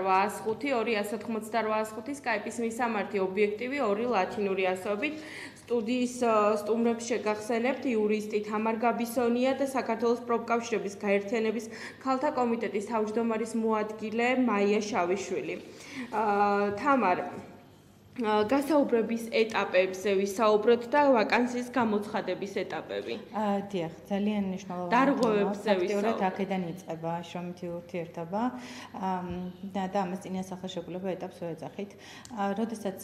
285 285 Skype-ის მისამართი ობიექტივი 2 ლათინური ასოებით სტუდიის სტუმრებს შეგახსენებთ იურისტი თამარ გაბისონია და საქართველოს პროფკავშირების გაერთიანების ქალთა კომიტეტის თავმჯდომარის მოადგილე მაია შავიშვილი. თამარ გასაუბრების ეტაპებზე ვისაუბროთ და ვაკანსიის გამოცხადების ეტაპები. დიახ, ძალიან მნიშვნელოვანი. დარღვევებზე ვისაუბროთ. აქედან იწყება შრომითი ურთიერთობა და ამას წინასახელშეკრულება ეტაპს ვეძახით. როდესაც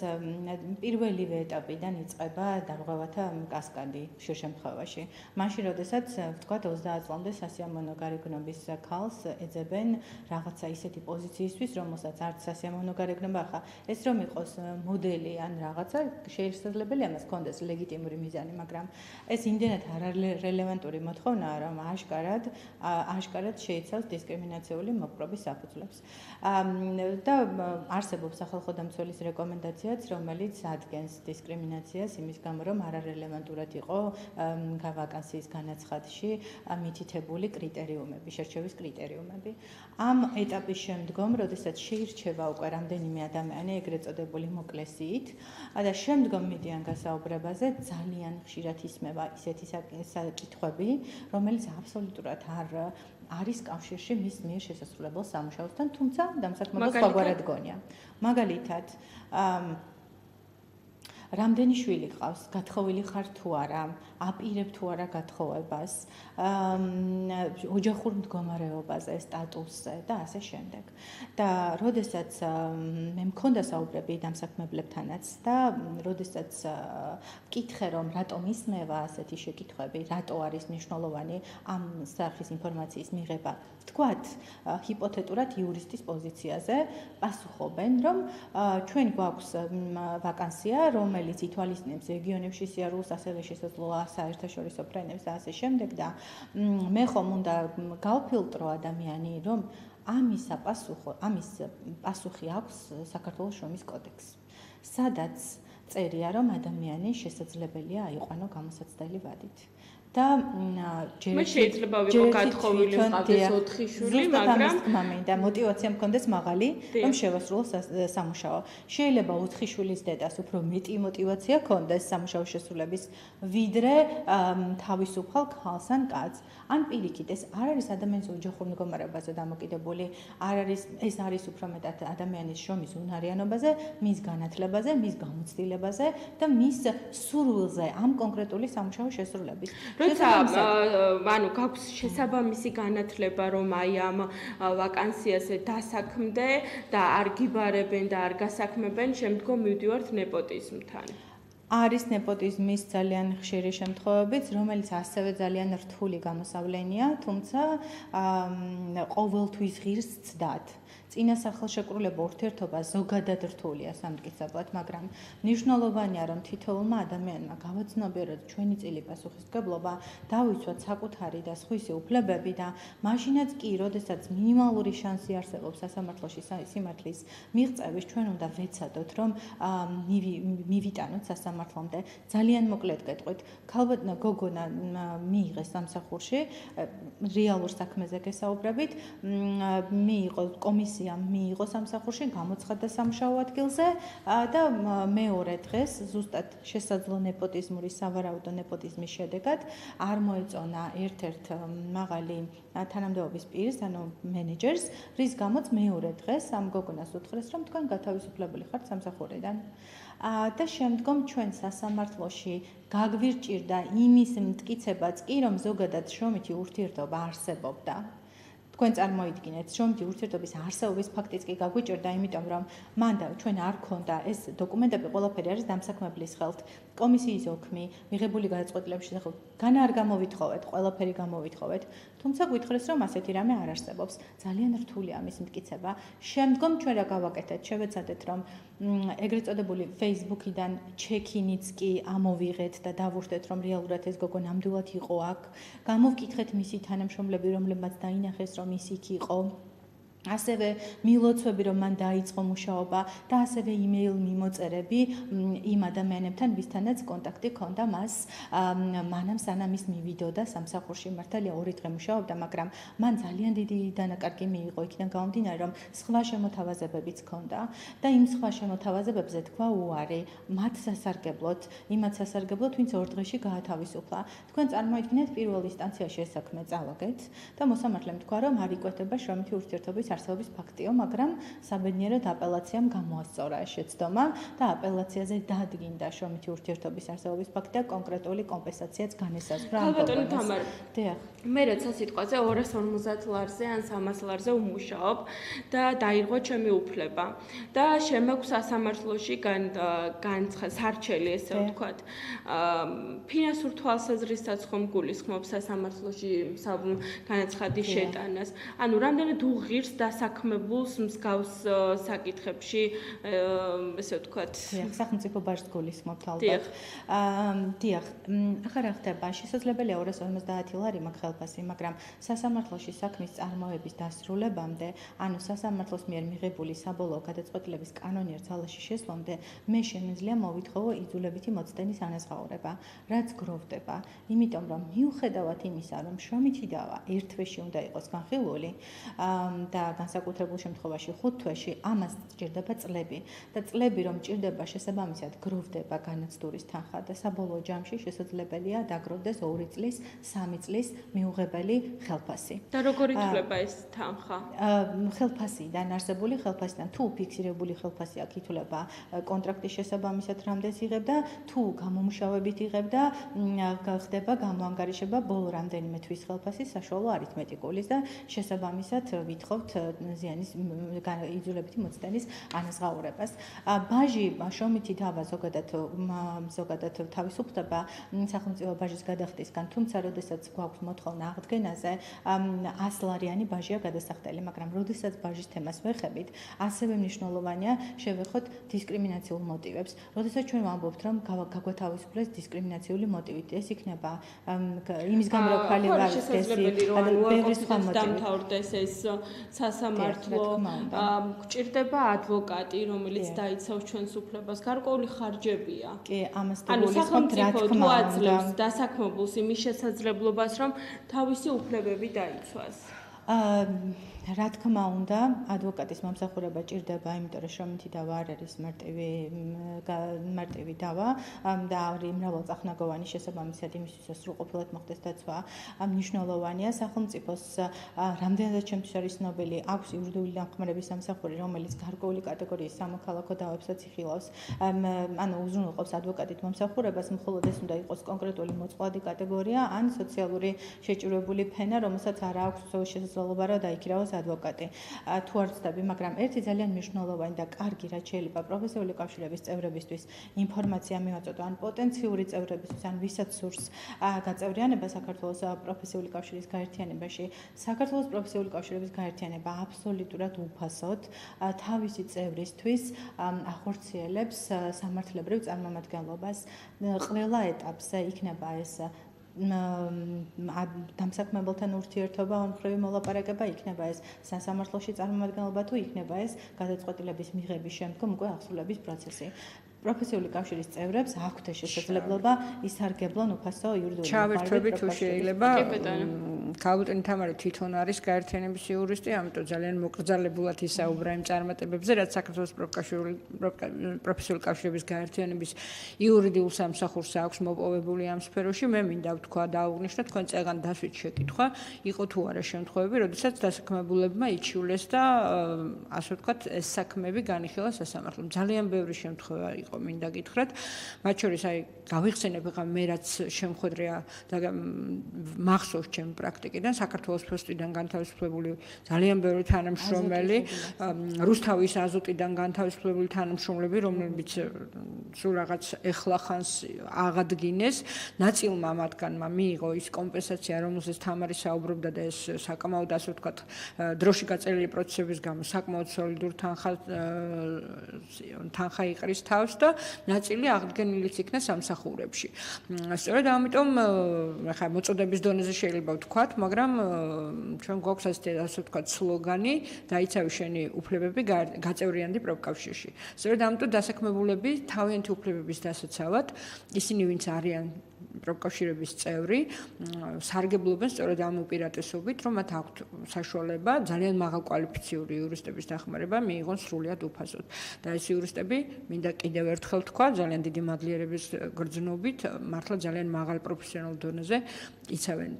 პირველივე ეტაპიდან იწყება დარღვევათა კასკადი ხშირ შემთხვევაში. მაშინ, როდესაც ვთქვათ 30 წლამდე სასიამოვნო გარეგნობის ქალს ეძებენ რაღაცა ისეთი პოზიციისთვის, რომელსაც არც სასიამოვნო გარეგნობა ახლა ეს რომ იყოს ან რაღაცა შესაძლებელია მას კონდეს ლეგიტიმური მიზანი, მაგრამ ეს იმდენად არარელევანტური მოთხოვნაა, რომ აშკარად შეიცავს დისკრიმინაციული მოპყრობის საფუძვლებს. და არსებობს სახალხო დამცველის რეკომენდაციაც, რომელიც ადგენს დისკრიმინაციას იმის გამო, რომ არარელევანტურად იყო ვაკანსიის განაცხადში მითითებული კრიტერიუმები, შერჩევის კრიტერიუმები. ამ ეტაპის შემდგომ, როდესაც შეირჩევა უკვე რამდენიმე ადამიანი ეგრეთ წოდებული მოკლეს და შემდგომ მიდიან გასაუბრებაზე ძალიან ხშირად ისმევა ისეთი საკითხები, რომელიც აბსოლუტურად არ არის კავშირში მის მიერ შესასრულებელ სამუშაოსთან, თუმცა დამსაქმებელს სხვაგვარად გონია. მაგალითად, რამდენი შვილი ყავს, გათხოვილი ხარ თუ არა, აპირებ თუ არა გათხოვებას, ოჯახურ მდგომარეობაზე, სტატუსზე და ასე შემდეგ. და როდესაც მე მქონდა საუბრები დამსაქმებლებთანაც და როდესაც ვკითხე, რომ რატომ ისმევა ასეთი შეკითხვები, რატო არის მნიშვნელოვანი ამ სახის ინფორმაციის მიღება, ვთქვათ, ჰიპოთეტურად იურისტის პოზიციაზე პასუხობენ, რომ ჩვენ გვაქვს ვაკანსია, რომელიც ითვალისწინებს რეგიონებში სიარულს, ასევე შესაძლოა საერთაშორისო ფრენებს და ასე შემდეგ და მე ხომ უნდა გავფილტრო ადამიანი, რომ ამის პასუხი აქვს საქართველოს შრომის კოდექსს, სადაც წერია, რომ ადამიანი შესაძლებელია აიყვანო გამოსაცდელი ვადით. და შეიძლება ვიყო გათხოვილი მყავდეს 4 შვილი, მაგრამ და მოტივაცია მქონდეს მაღალი, რომ შევასრულო სამუშაო. შეიძლება 4 შვილის დედას უფრო მეტი მოტივაცია ქონდეს სამუშაო შესრულების, ვიდრე თავისუფალ ქალს ან კაცს. ან პირიქით, ეს არ არის ადამიანის ოჯახურ მდგომარეობაზე დამოკიდებული, ეს არის უფრო მეტად ადამიანის შრომის უნარიანობაზე, მის განათლებაზე, მის გამოცდილებაზე და მის სურვილზე ამ კონკრეტული სამუშაო შესრულების. როცა გაქვს შესაბამისი განათლება, რომ აი ამ ვაკანსიაზე დასაქმდე და არ გიბარებენ და არ გასაქმებენ, შემდგომ მივდივართ ნეპოტიზმთან. არის ნეპოტიზმის ძალიან ხშირი შემთხვევებიც, რომელიც ასევე ძალიან რთული გამოსავლენია, თუმცა ყოველთვის ღირს ცდად. წინასახელშეკრულება ურთიერთობა ზოგადად რთულია სამტკიცებლად, მაგრამ მნიშვნელოვანია, რომ თითოეულმა ადამიანმა გავაცნობიეროთ ჩვენი წილი პასუხისმგებლობა, დავიცვათ საკუთარი და სხვისი უფლებები და მაშინაც კი, როდესაც მინიმალური შანსი არსებობს სასამართლოში სიმართლის მიღწევის, ჩვენ უნდა ვეცადოთ, რომ მივიტანოთ სასამართლომდე. ძალიან მოკლედ გეტყვით, ქალბატონო გოგონა მიიღეს სამსახურში, რეალურ საქმეზე გესაუბრებით, მიიღო კომისია მიიღო სამსახურში, გამოცხადდა სამუშაო ადგილზე და მეორე დღეს ზუსტად შესაძლო ნეპოტიზმური სავარაუდო ნეპოტიზმის შედეგად არ მოეწონა ერთ-ერთ მაღალი თანამდებობის პირს, ანუ მენეჯერს, რის გამოც მეორე დღეს ამ გოგონას უთხრეს, რომ თქვენ გათავისუფლებული ხართ სამსახურიდან. და შემდგომ ჩვენ სასამართლოში გაგვირჭირდა იმის მტკიცებაც კი, რომ ზოგადად შრომითი ურთიერთობა არსებობდა. თქვენ წარმოიდგინეთ, შრომითი ურთიერთობის არსებობის ფაქტიც კი გაგვიჭირდა, იმიტომ რომ მანდა ჩვენ არ ქონდა ეს დოკუმენტები ყველაფერი არის დამსაქმებლის ხელთ, კომისიის ოქმი, მიღებული გადაწყვეტილების შესახებ განა არ გამოვითხოვეთ, ყველაფერი გამოვითხოვეთ, თუმცა გვითხრეს, რომ ასეთი რამე არ არსებობს. ძალიან რთულია ამის მტკიცება. შემდგომ ჩვენ რა გავაკეთეთ? შევეცადეთ, რომ ეგრეთ წოდებული Facebook-იდან ჩექინიც კი ამოვიღეთ და დავუშვეთ, რომ რეალურად ეს გოგო ნამდვილად იყო აქ. გამოვკითხეთ მისი თანამშრომლები, რომლებმაც დაინახეს, რომ ის იქ იყო. ასევე მილოცვები, რომ მან დაიწყო მუშაობა და ასევე იმეილ მიმოწერები იმ ადამიანებთან, ვისთანაც კონტაქტი ჰქონდა მას მანამ სანამ ის მივიდოდა სამსახურში. მართალია 2 დღე მუშაობდა, მაგრამ მან ძალიან დიდი დანაკარგი მიიღო იქიდან გამომდინარე, რომ სხვა შემოთავაზებებიც ჰქონდა და იმ სხვა შემოთავაზებებზე თქვა უარი მათ სასარგებლოდ, იმათ სასარგებლოდ, ვინც 2 დღეში გაათავისუფლა. თქვენ წარმოიდგინეთ, პირველ ინსტანციაში ეს საქმე წავაგეთ და მოსამართლემ თქვა, რომ არ იკვეთება შრომითი ურთიერთობის არსებობის ფაქტიო, მაგრამ საბედნიეროდ აპელაციამ გამოასწორა ეს შეცდომა და აპელაციაზე დადგინდა შრომითი ურთიერთობის არსებობის ფაქტი და კონკრეტული კომპენსაციაც განესაზღვრა. ალბათონი თამარ, დიახ. მე რაცა სიტყვაზე 250 ლარზე ან 300 ლარზე უმუშაობ და დაირღვა ჩემი უფლება და შემაქვს სასამართლოში განცხადა სარჩელი, ესე ვთქვათ. ფინანსურ თვალსაზრისითაც ხომ გულისხმობს სასამართლოში განაცხადის შეტანას. ანუ რამდენად უღირს დასაქმებულს მსგავს საკითხებში, ესე ვთქვათ. დიახ, სახელმწიფო ბაჟს გულისხმობთ ალბათ. დიახ, ახლა რა ხდება? შესაძლებელია 250 ლარი მაგ ხელფასი, მაგრამ სასამართლოში საქმის წარმოების დასრულებამდე, ანუ სასამართლოს მიერ მიღებული საბოლოო გადაწყვეტილების კანონიერ ძალაში შესვლამდე, მე შემიძლია მოვითხოვო იძულებითი მოცდენის ანაზღაურება, რაც გროვდება, იმიტომ რომ მიუხედავად იმისა, რომ შრომითი დავა 1 თვეში უნდა იყოს განხილული და განსაკუთრებულ შემთხვევაში 5 თვეში, ამას სჭირდება წლები და წლები რომ ჭირდება შესაბამისად გროვდება განაცდურის თანხა და საბოლოო ჯამში შესაძლებელია დაგროვდეს 2 წლის, 3 წლის მიუღებელი ხელფასი. და როგორ ითვლება ეს თანხა? ხელფასიდან არსებული ხელფასიდან თუ ფიქსირებული ხელფასი აქ ითვლება კონტრაქტის შესაბამისად რამდენს იღებ და თუ გამომუშავებით იღებ და ხდება გამოანგარიშება ბოლო რამდენიმე თვის ხელფასი საშუალო არითმეტიკულის და შესაბამისად ვითხოვთ ზიანის იძულებითი მოცდენის ანაზღაურებას. ბაჟი შრომითი დავა ზოგადად თავისუფლდება სახელმწიფო ბაჟის გადახდისგან, თუმცა როდესაც გვაქვს მოთხოვნა აღდგენაზე 100 ლარიანი ბაჟია გადასახდელი, მაგრამ როდესაც ბაჟის თემას ვეხებით, ასევე მნიშვნელოვანია შევეხოთ დისკრიმინაციულ მოტივებს. როდესაც ჩვენ ვამბობთ, რომ გაგვათავისუფლეს დისკრიმინაციული მოტივით, ეს იქნება იმის გამო, რომ ხალი ვარ ბევრი სხვა მოტივი. დამთავრდეს ეს სასამართლო, გჭირდება ადვოკატი, რომელიც დაიცავს ჩვენს უფლებას, გარკვეული ხარჯებია. კი, ამას გულისხმობთ, რა თქმა უნდა. აძლევს დასაქმებულს იმის შესაძლებლობას, რომ თავისი უფლებები დაიცვას. რა თქმა უნდა, ადვოკატის მომსახურება ჭირდება, იმიტომ რომ შრომითი დავა არ არის მარტივი დავა და არის მრავალწახნაგოვანი შესაბამისად იმისთვისაც სრულყოფილად მოხდეს დაცვა. მნიშვნელოვანია სახელმწიფოს რამდენადაც ჩემთვის არის ცნობილი, აქვს იურიდიული დამხმარების სამსახური, რომელიც გარკვეული კატეგორიის სამოქალაქო დავებსაც იხილავს. ანუ უზრუნველყოფს ადვოკატით მომსახურებას, მხოლოდ ეს უნდა იყოს კონკრეტული მოწყვლადი კატეგორია ან სოციალური შეჭირებული ფენა, რომელსაც არ აქვს შესაძლებლობა რა დაიქირავოს ადვოკატი. თუ არ ვცდები, მაგრამ ერთი ძალიან მნიშვნელოვანი და კარგი რაც შეიძლება პროფესიული კავშირების წევრებისთვის ინფორმაცია მივაწოდო, ან პოტენციური წევრებისთვის, ან ვისაც სურს გაწევრიანება საქართველოს პროფესიული კავშირის გაერთიანებაში, საქართველოს პროფესიული კავშირების გაერთიანება აბსოლუტურად უფასოდ თავისი წევრისთვის ახორციელებს სამართლებრივ წარმომადგენლობას ყველა ეტაპზე, იქნება ეს დამსაქმებულთან ურთიერთობა, ორმხრივი მოლაპარაკება, იქნება ეს სასამართლოში წარმომადგენლობა თუ იქნება ეს გადაწყვეტილების მიღების შემდგომ უკვე აღსრულების პროცესი. პროფესიული კავშირის წევრებს აქვთ შესაძლებლობა ისარგებლონ უფასო იურიდიული ჩავერთვები თუ შეიძლება. ქალთა თამარი თვითონ არის გაერთიანების იურისტი, ამიტომ ძალიან მოკრძალებულად ისაუბრა იმ წარმატებებზე, რაც საქართველოს პროფესიული კავშირების გაერთიანების იურიდიულ სამსახურს აქვს მოპოვებული ამ სფეროში. მე მინდა ვთქვა და აღვნიშნო თქვენ წეგან დასვით შეკითხვა, იყო თუ არა შემთხვევები, როდესაც დასაქმებულებმა იჩივლეს და ასე ვთქვათ, ეს საქმეები განიხილა სასამართლომ. ძალიან ბევრი შემთხვევა იყო. მინდა გითხრათ, მათ შორის აი გავიხსენებ ახლა მე რაც შემხვედრია და მახსოვს ჩემ პრაქტიკიდან საქართველოს ფოსტიდან განთავისუფლებული ძალიან ბევრი თანამშრომელი, რუსთავის აზოტიდან განთავისუფლებული თანამშრომლები, რომლებიც სულ რაღაც ეხლახანს აღადგინეს, ნაწილმა მათგანმა მიიღო ის კომპენსაცია, რომელზეც თამარი საუბრობდა და ეს საკმაოდ ასე ვთქვათ, დროში გაწერილი პროცესების გამო საკმაოდ სოლიდურ თანხა იყრის თავს და ნაწილი აღდგენილიც იქნა სამსახურებში. სწორედ ამიტომ ახლა მოწოდების დონეზე შეიძლება ვთქვა, ვთქვათ, მაგრამ ჩვენ გვაქვს ასე ვთქვათ სლოგანი დაიცავი შენი უფლებები გაწევრიანდი პროფკავშირში. სწორედ ამიტომ დასაქმებულები თავიანთი უფლებების დასაცავად ისინი ვინც არიან პროფკავშირების წევრი სარგებლობენ სწორედ ამ უპირატესობით, რომ მათ აქვთ საშუალება ძალიან მაღალკვალიფიციური იურისტების დახმარება მიიღონ სრულიად უფასოდ. და ეს იურისტები მინდა კიდევ ერთხელ თქვა, ძალიან დიდი მადლიერების გრძნობით, მართლა ძალიან მაღალ პროფესიონალ დონეზე იცავენ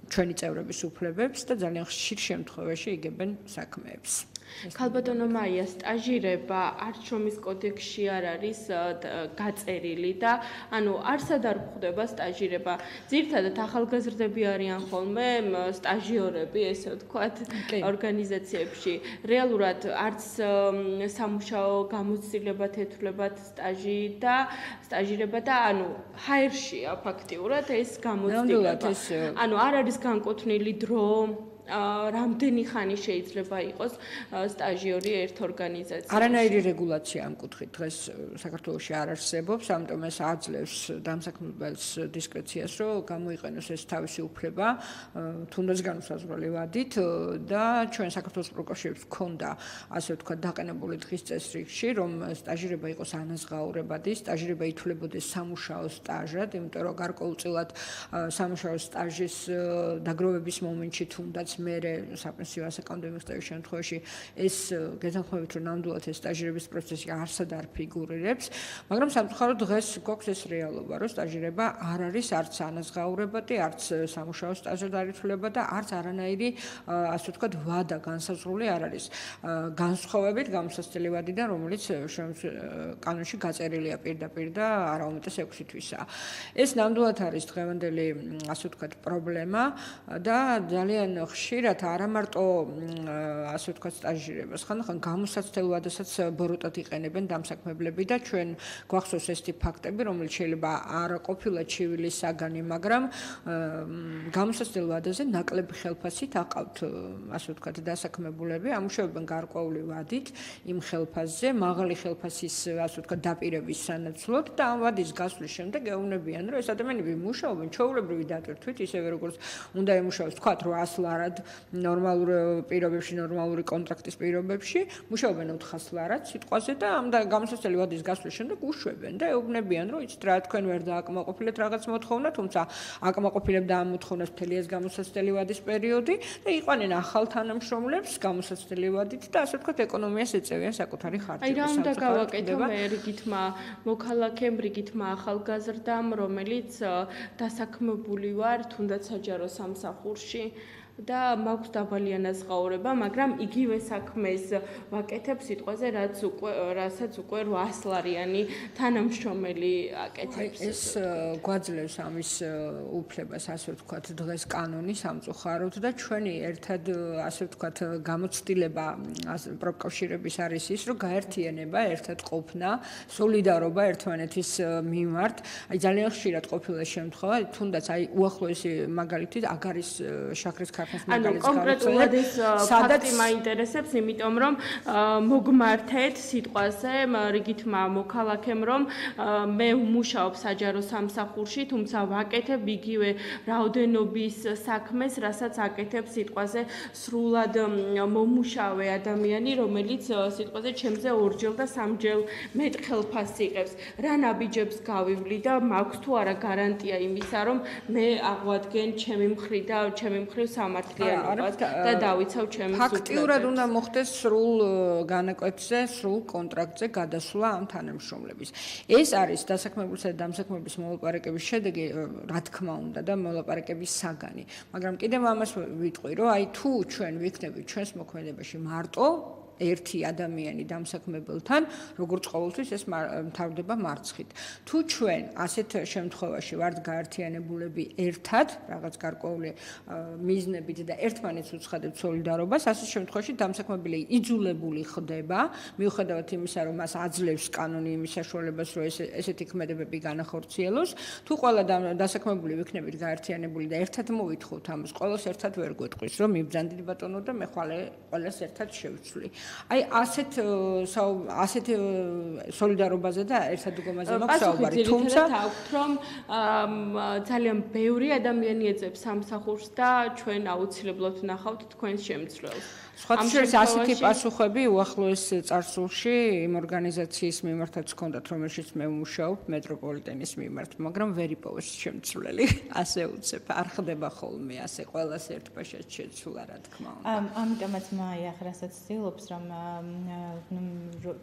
ჩვენი წევრების უფლებებს და ძალიან ხშირ შემთხვევაში იგებენ საქმეებს. ქალბატონო მაია, სტაჟირება არჩევის კოდექსში არ არის გაწერილი და ანუ არსად არ გვხვდება სტაჟირება. ძირითადად ახალგაზრდები არიან ხოლმე სტაჟიორები, ესე ვთქვათ, ორგანიზაციებში. რეალურად არც სამუშაო გამოცდილებად ეთვლებათ სტაჟირება და ანუ ჰაერშია ფაქტიურად ეს გამოცდილება. ანუ არ არის განკუთვნილი დრო რამდენი ხანი შეიძლება იყოს სტაჟიორი ერთ ორგანიზაციაში? არანაირი რეგულაცია ამ კუთხით დღეს საქართველოში არ არსებობს, ამიტომ ეს აძლევს დამსაქმებელს დისკრეციას, რომ გამოიყენოს ეს თავისი უფლება, თუნდაც განუსაზღვრელი ვადით და ჩვენ საქართველოს პროფკავშირებს გვქონდა, ასე ვთქვათ, დაყენებული დღის წესრიგში, რომ სტაჟირება იყოს ანაზღაურებადი, სტაჟირება ითვლებოდეს სამუშაო სტაჟად, იმიტომ რომ გარკვეულწილად სამუშაო სტაჟის დაგროვების მომენტში თუნდაც მერე საპენსიო ასაკამდე მიღწევის შემთხვევაში ეს გეთანხმებით რომ ნამდვილად ეს სტაჟირების პროცესი არსად არ ფიგურირებს, მაგრამ სამწუხაროდ დღეს გვაქვს ეს რეალობა, რომ სტაჟირება არ არის არც ანაზღაურებადი, არც სამუშაო სტაჟად არ ითვლება და არც არანაირი ასე ვთქვათ ვადა განსაზღვრული არ არის განსხვავებით გამოსაცდელი ვადიდან, რომელიც კანონში გაწერილია პირდაპირ და არაუმეტეს 6 თვისაა. ეს ნამდვილად არის დღევანდელი ასე ვთქვათ პრობლემა და ძალიან ხშირად არა მარტო ასე ვთქვათ სტაჟირებას, ხანდახან გამოსაცდელ ვადასაც ბოროტად იყენებენ დამსაქმებლები და ჩვენ გვახსოვს ეს ტიპ ფაქტები, რომელიც შეიძლება არ ყოფილა ჩივილის საგანი, მაგრამ გამოსაცდელ ვადაზე ნაკლები ხელფასით აყავთ ასე ვთქვათ დასაქმებულები, ამუშავებენ გარკვეული ვადით იმ ხელფასზე, მაღალი ხელფასის ასე ვთქვათ დაპირების სანაცვლოდ და ამ ვადის გასვლის შემდეგ ეუბნებიან, რომ ეს ადამიანები მუშაობენ ჩვეულებრივი დატვირთვით, ისევე როგორც უნდა ემუშაოს თქვათ 800 ლარად ნორმალურ პირობებში, ნორმალური კონტრაქტის პირობებში, მუშაობენ 400 ლარად სიტყვაზე და ამ გამოსაცდელი ვადის გასვლის შემდეგ უშვებენ და ეუბნებიან, რომ იცით რა, თქვენ ვერ დააკმაყოფილეთ რაღაც მოთხოვნა, თუმცა აკმაყოფილებდა ამ მოთხოვნას მთელი ეს გამოსაცდელი ვადის პერიოდი და იყვანენ ახალ თანამშრომლებს გამოსაცდელი ვადით და ასე ვთქვათ ეკონომიას ეწევიან საკუთარი ხარჯებით. აი რა უნდა გავაკეთო მე რიგითმა მოქალაქემ, რიგითმა ახალგაზრდამ, რომელიც დასაქმებული ვარ თუნდაც საჯარო სამსახურში და მაქვს დაბალი ანაზღაურება, მაგრამ იგივე საქმეს ვაკეთებ სიტყვაზე, რასაც უკვე 800 ლარიანი თანამშრომელი აკეთებს. ეს გვაძლევს ამის უფლებას, ასე ვთქვათ, დღეს კანონი სამწუხაროდ და ჩვენი ერთად ასე ვთქვათ გამოცდილება პროფკავშირების არის ის, რომ გაერთიანება, ერთად ყოფნა, სოლიდარობა ერთმანეთის მიმართ. აი ძალიან ხშირად ყოფილა შემთხვევა, თუნდაც აი უახლოესი მაგალითი აგარის შაქრის ანუ კონკრეტულად ეს ფაქტი მაინტერესებს, იმიტომ რომ მოგმართეთ სიტყვაზე რიგითმა მოქალაქემ, რომ მე ვმუშაობ საჯარო სამსახურში, თუმცა ვაკეთებ იგივე რაოდენობის საქმეს, რასაც აკეთებ სიტყვაზე სრულად მომუშავე ადამიანი, რომელიც სიტყვაზე ჩემზე 2-ჯერ და 3-ჯერ მეტ ხელფასს იღებს. რა ნაბიჯებს გავივლი და მაქვს თუ არა გარანტია იმისა, რომ მე აღვადგენ ჩემი მხრივ სამართლიანობას და დავიცავ ჩემს უფლებებს. ფაქტიურად უნდა მოხდეს სრულ განაკვეთზე, სრულ კონტრაქტზე გადასვლა ამ თანამშრომლების. ეს არის დასაქმებულსა და დამსაქმებლის მოლაპარაკების შედეგი, რა თქმა უნდა და მოლაპარაკების საგანი. მაგრამ კიდევ ამას ვიტყვი, რომ აი თუ ჩვენ ვიქნებით ჩვენს მოქმედებაში მარტო ერთი ადამიანი დამსაქმებელთან, როგორც ყოველთვის ეს მთავრდება მარცხით. თუ ჩვენ ასეთ შემთხვევაში ვართ გაერთიანებულები ერთად, რაღაც გარკვეული მიზნებით და ერთმანეთს უცხადებთ სოლიდარობას, ასეთ შემთხვევაში დამსაქმებელი იძულებული ხდება, მიუხედავად იმისა, რომ მას აძლევს კანონი იმის საშუალებას, რომ ესეთი ქმედებები განახორციელოს, თუ ყველა დასაქმებული ვიქნებით გაერთიანებული და ერთად მოვითხოვთ ამას, ყველას ერთად ვერ გვეტყვის, რომ მიბრძანდით ბატონო და მე ხვალე ყველას ერთად შევცვლი. აი ასეთ სოლიდარობაზე და ერთადდგომაზე მაქვს საუბარი. თუმცა აქვთ რომ ძალიან ბევრი ადამიანი ეძებს სამსახურს და ჩვენ აუცილებლად ვნახავთ თქვენს შემცვლელს. სხვათა შორის ასეთი პასუხები უახლოეს წარსულში იმ ორგანიზაციის მიმართაც ჰქონდათ, რომელშიც მე ვმუშაობ, მეტროპოლიტენის მიმართ, მაგრამ ვერ იპოვეს შემცვლელი. ასე უცებ არ ხდება ხოლმე ასე ყველას ერთბაშად შეცვლა, რა თქმა უნდა. ამიტომაც მაია რასაც ცდილობს, რომ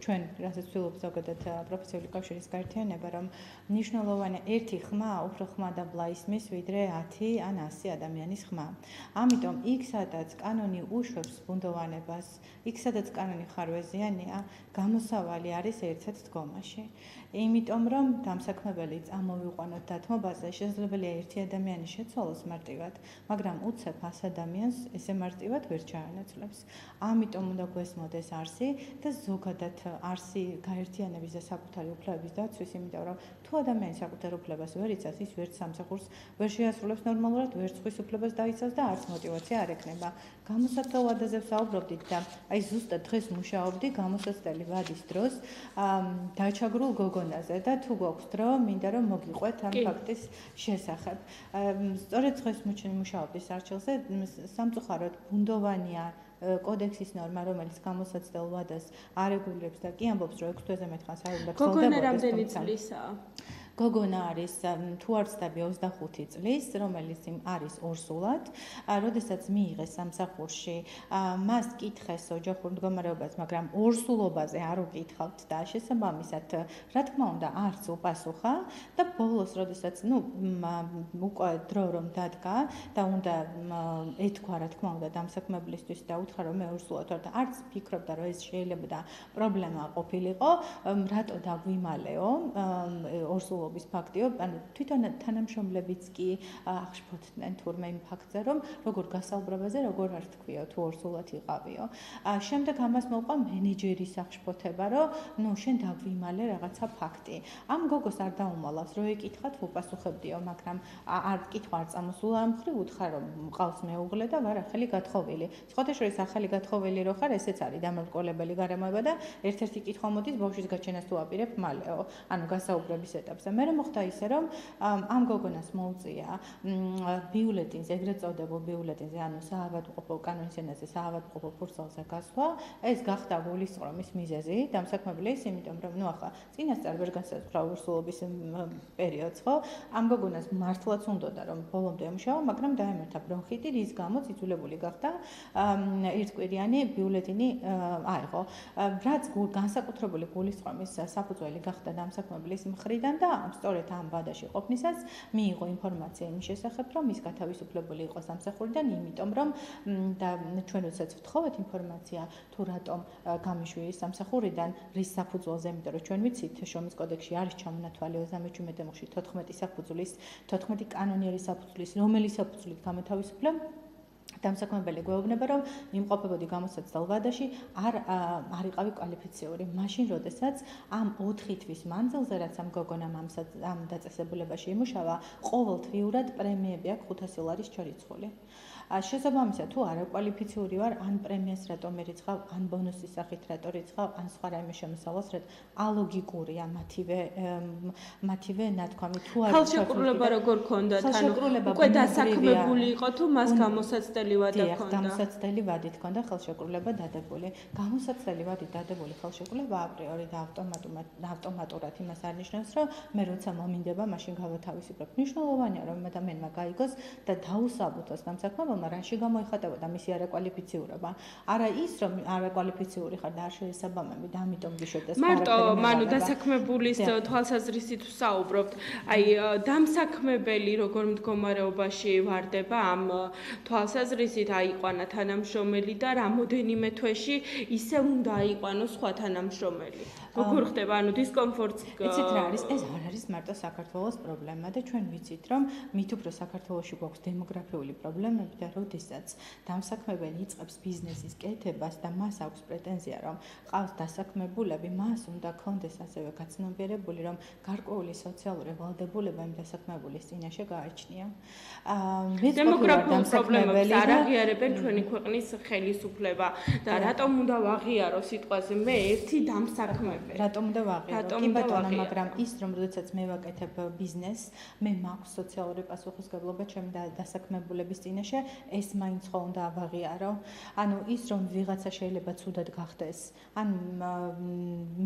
ჩვენ რასაც ცდილობს ზოგადად პროფესიული კავშირის გაერთიანება, რომ მნიშვნელოვანი ერთი ხმა, უფრო ხმა და ბლაისმის, ვიდრე 10 ან 100 ადამიანის ხმა. ამიტომ იქ სადაც კანონი უშვებს ბუნდოვანებას, იქ სადაც კანონი ხარვეზიანია, გამოსავალი არის ერთად დგომაში. იმიტომ რომ დამსაქმებელი წამოვიყვანოთ დათმობაზე, შესაძლებელია ერთი ადამიანი შეცვალოს მარტივად, მაგრამ უცებ 100 ადამიანს ესე მარტივად ვერ ჩაანაცვლებს. ამიტომ უნდა გვესმოდეს არსი და ზოგადად არსი გაერთიანების და საკუთარი უფლებების დაცვის, იმიტომ რომ თუ ადამიანი საკუთარ უფლებას ვერ იცავს, ის ვერც სამსახურს ვერ შეასრულებს ნორმალურად, ვერც ხვის უფლებას დაიცავს და არც мотиваცია არ ექნება. გამოსაცდელ ვადაზე ვსაუბრობდით და აი ზუსტად დღეს მუშაობდი გამოსაცდელი ვადის დროს დაჩაგრულ გოგონაზე და თუ გვაქვს დრო, მინდა რომ მოგიყვეთ ამ ფაქტის შესახებ. სწორედ დღეს მუშაობდი სარჩელზე, სამწუხაროდ ბუნდოვანია კოდექსის ნორმა, რომელიც გამოსაცდელ ვადას არეგულირებს და კი ამბობს, რომ 6 თვეზე მეტ ხანს არ უნდა გრძელდებოდეს. გოგონა რამდენი წლისაა? გოგონა არის თუ არ ვცდები 25 წლის, რომელიც არის ორსულად, როდესაც მიიღეს სამსახურში, მას კითხეს ოჯახურ მდგომარეობას, მაგრამ ორსულობაზე არ უკითხავთ და შესაბამისად, რა თქმა უნდა, არც უპასუხა და ბოლოს, როდესაც, უკვე დრო რომ დადგა და უნდა ეთქვა, რა თქმა უნდა, დამსაქმებლისთვის და უთხრა, რომ მე ორსულად ვარ და არც ფიქრობდა, რომ ეს შეიძლება პრობლემა ყოფილიყო, რატო დაგვიმალეო ორსულობა ფაქტიო, ანუ თვითონ თანამშრომლებიც კი აღშფოთდნენ თურმე იმ ფაქტზე, რომ როგორ გასაუბრებაზე, როგორ არ თქვიო, თუ ორსულად იყავიო. შემდეგ ამას მოყვა მენეჯერის აღშფოთება, რომ შენ დაგვიმალე რაღაცა ფაქტი. ამ გოგოს არ დაუმალავს, რო ეკითხათ, უპასუხებდიო, მაგრამ არ კითხვა არ წამოსულა ამ მხრივ, უთხრა, რომ მყავს მეუღლე და ვარ ახალი გათხოვილი. სხვათა შორის ახალი გათხოვილი რო ხარ, ესეც არის დამრტყოლებელი გარემოება და ერთ-ერთი კითხვა მოდის ბავშვის გაჩენას თუ აპირებ მალეო, ანუ გასაუბრების ეტაპზე. მერე მოხდა ისე, რომ ამ გოგონას მოუწია ბიულეტინზე, ეგრეთ წოდებულ ბიულეტინზე, ანუ საავადმყოფო კანონის ენაზე საავადმყოფო ფურცელზე გასვლა, ეს გახდა გულისწყრომის მიზეზი დამსაქმებლის, იმიტომ რომ ახლა წინასწარ ვერ განსაზღვრა ორსულობის პერიოდს, ხო? ამ გოგონას მართლაც უნდოდა, რომ ბოლომდე ემუშავა, მაგრამ დაემართა ბრონხიტი, რის გამოც იძულებული გახდა ერთკვირიანი ბიულეტინი აიღო. რაც განსაკუთრებული გულისწყრომის საფუძველი გახდა დამსაქმებლის მხრიდან და სწორედ ამ ვადაში ყოფნისას მიიღო ინფორმაცია იმის შესახებ, რომ ის გათავისუფლებული იყო სამსახურიდან, იმიტომ რომ და ჩვენ როდესაც ვთხოვეთ ინფორმაცია თუ რატომ გამიშვი სამსახურიდან, რის საფუძველზე, იმიტომ რომ ჩვენ ვიცით, შრომის კოდექსში არის ჩამონათვალი 37 მუხში 14 საფუძვლის, 14 კანონიერი საფუძვლის, რომელიც საფუძვლით გამოთავისუფლება დამსაქმებელი გვეუბნება, რომ იმყოფებოდი გამოსაცდელ ვადაში არ იყავი კვალიფიციური. მაშინ, როდესაც ამ 4 თვის მანძილზე, რაც ამ გოგონამ ამ დაწესებულებაში იმუშავა, ყოველთვიურად პრემიები აქვს 500 ლარის ჩარიცხული. შესაბამისად, თუ არაკვალიფიციური ვარ, ან პრემიას რატომ მერიცხავ, ან ბონუსის სახით რატო რიცხავ, ან სხვა რაიმე შემოსავალს, ალოგიკურია მათივე ნათქვამი. თუ არ ხელშეკრულება როგორ ქონდათ? ანუ უკვე დასაქმებული იყო თუ მას გამოსაცდელი ვადა ქონდა? გამოსაცდელი ვადით ქონდა ხელშეკრულება დადებული. გამოსაცდელი ვადით დადებული ხელშეკრულება აპრიორი და ავტომატურად იმას არნიშნავს, რომ მე როცა მომინდება, მაშინ გავათავისუფლებ. მნიშვნელოვანია, რომ ადამიანმა გაიგოს და დაუსაბუთოს დამსაქმებელმა, რაში გამოიხატებოდა მისი არაკვალიფიციურობა. არა ის, რომ არაკვალიფიციური ხარ და არ შეესაბამები და ამიტომ გიშვებდეს მარტო, მანუ დასაქმებულის თვალსაზრისით ვსაუბრობთ. აი, დამსაქმებელი როგორ მდგომარეობაში ვარდება ამ თვალსაზრისით აიყვანა თანამშრომელი და რამოდენიმე თვეში ისე უნდა აიყვანოს სხვა თანამშრომელი. როგორ ხდება, ანუ დისკომფორტს იცით რა არის? ეს არ არის მარტო საქართველოს პრობლემა და ჩვენ ვიცით, რომ მით უფრო საქართველოში გვაქვს დემოგრაფიული პრობლემები და როდესაც დამსაქმებელი იწყებს ბიზნესის კეთებას და მას აქვს პრეტენზია, რომ ყავს დასაქმებულები, მას უნდა კონდეს ასევე გაცნობიერებული, რომ გარკვეული სოციალური ვალდებულება იმ დასაქმებულის წინაშე გააჩნია. დემოგრაფიულ პრობლემებს არ აღიარებენ ჩვენი ქვეყნის ხელისუფლება და რატომ უნდა ვაღიარო სიტყვაზე მე ერთი დამსაქმებელი? რატომ უნდა ვაღიარო? კი ბატონო, მაგრამ ის რომ როდესაც მე ვაკეთებ ბიზნესს, მე მაქვს სოციალური პასუხისმგებლობა ჩემი დასაქმებულების წინაშე, ეს მაინც ხო უნდა ავაღიარო. ანუ ის რომ ვიღაცა შეიძლება ცუდად გახდეს, ან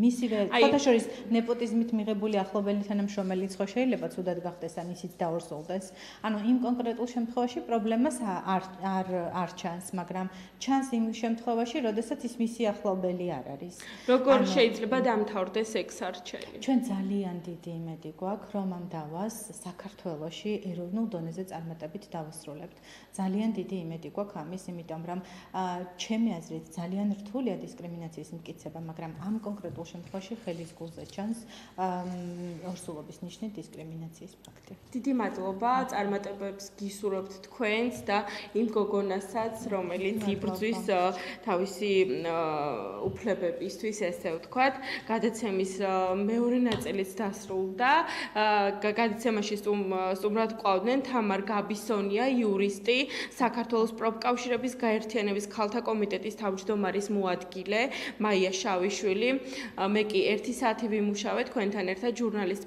მისივე ფოტოშორის ნეპოტიზმით მიღებული ახლობელი თანამშრომელიც ხო შეიძლება ცუდად გახდეს, ან ისიც დაორსულდეს. ანუ იმ კონკრეტულ შემთხვევაში პრობლემას არ ჩანს, მაგრამ ჩანს იმ შემთხვევაში, როდესაც ის მისი ახლობელი არ არის. როგორ შეიძლება დამთავრდეს ეს არჩევანი? ჩვენ ძალიან დიდი იმედი გვაქვს, რომ ამ დავას საქართველოში ეროვნულ დონეზე წარმატებით დავასრულებთ. ძალიან დიდი იმედი გვაქვს ამის, იმიტომ რომ ჩემი აზრით ძალიან რთულია დისკრიმინაციის მტკიცება, მაგრამ ამ კონკრეტულ შემთხვევაში ხელის გულზე ჩანს ორსულობის ნიშნით დისკრიმინაციის ფაქტი. დიდი მადლობა, წარმატებებს გისურვებთ თქვენს და იმ გოგონასაც, რომელიც იბრძვის თავისი უფლებებისთვის, ესე ვთქვათ. გადაცემის მეორე ნაწილიც დასრულდა. გადაცემაში სტუმრად ყავდნენ თამარ, გაბისონია, იურისტი, საქართველოს პროფკავშირების გაერთიანების ქალთა კომიტეტის თავმჯდომარის მოადგილე, მაია, შავიშვილი. მე კი 1 საათი ვიმუშავე თქვენთან ერთად ჟურნალისტ